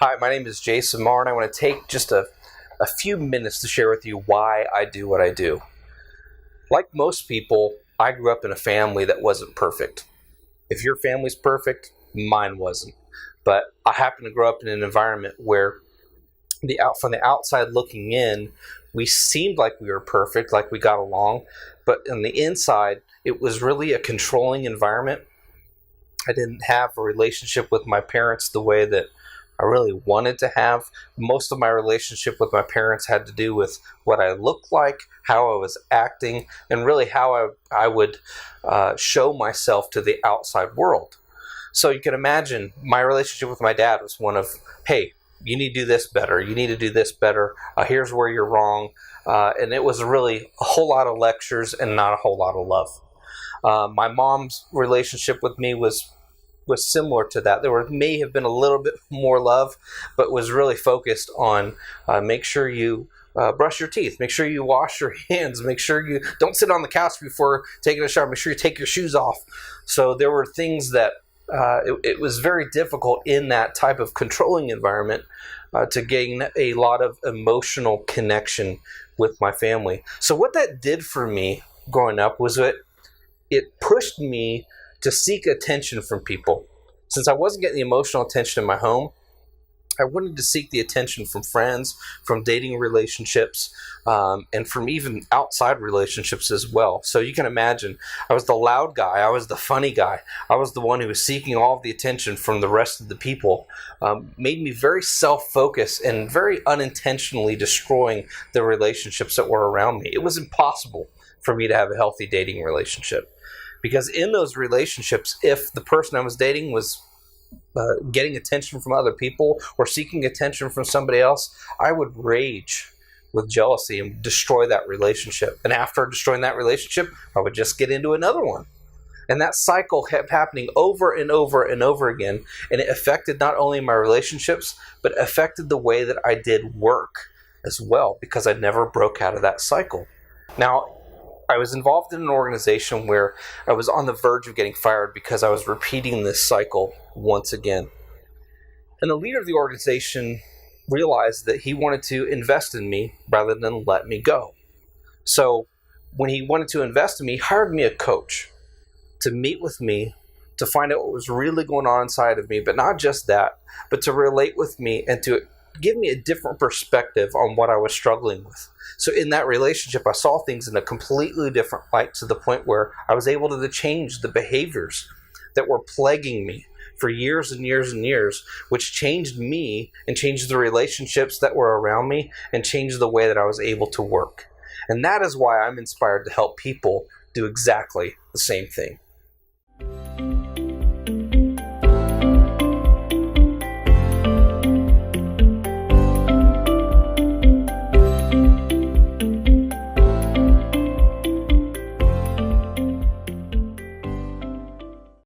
Hi, my name is Jason Mahr, and I want to take just a few minutes to share with you why I do what I do. Like most people, I grew up in a family that wasn't perfect. If your family's perfect, mine wasn't. But I happened to grow up in an environment where from the outside looking in, we seemed like we were perfect, like we got along. But on the inside, it was really a controlling environment. I didn't have a relationship with my parents the way that I really wanted to have. Most of my relationship with my parents had to do with what I looked like, how I was acting, and really how I would show myself to the outside world. So you can imagine my relationship with my dad was one of, hey, you need to do this better. You need to do this better. Here's where you're wrong. And it was really a whole lot of lectures and not a whole lot of love. My mom's relationship with me was similar to that. May have been a little bit more love, but was really focused on make sure you brush your teeth, make sure you wash your hands, make sure you don't sit on the couch before taking a shower, make sure you take your shoes off. So there were things that it was very difficult in that type of controlling environment to gain a lot of emotional connection with my family. So what that did for me growing up was that it pushed me to seek attention from people. Since I wasn't getting the emotional attention in my home, I wanted to seek the attention from friends, from dating relationships, and from even outside relationships as well. So you can imagine, I was the loud guy, I was the funny guy, I was the one who was seeking all of the attention from the rest of the people. Made me very self-focused and very unintentionally destroying the relationships that were around me. It was impossible for me to have a healthy dating relationship. Because in those relationships, if the person I was dating was getting attention from other people or seeking attention from somebody else, I would rage with jealousy and destroy that relationship. And after destroying that relationship, I would just get into another one. And that cycle kept happening over and over and over again. And it affected not only my relationships, but affected the way that I did work as well, because I never broke out of that cycle. Now, I was involved in an organization where I was on the verge of getting fired because I was repeating this cycle once again. And the leader of the organization realized that he wanted to invest in me rather than let me go. So when he wanted to invest in me, he hired me a coach to meet with me, to find out what was really going on inside of me, but not just that, but to relate with me and to give me a different perspective on what I was struggling with. So in that relationship, I saw things in a completely different light, to the point where I was able to change the behaviors that were plaguing me for years and years and years, which changed me and changed the relationships that were around me and changed the way that I was able to work. And that is why I'm inspired to help people do exactly the same thing.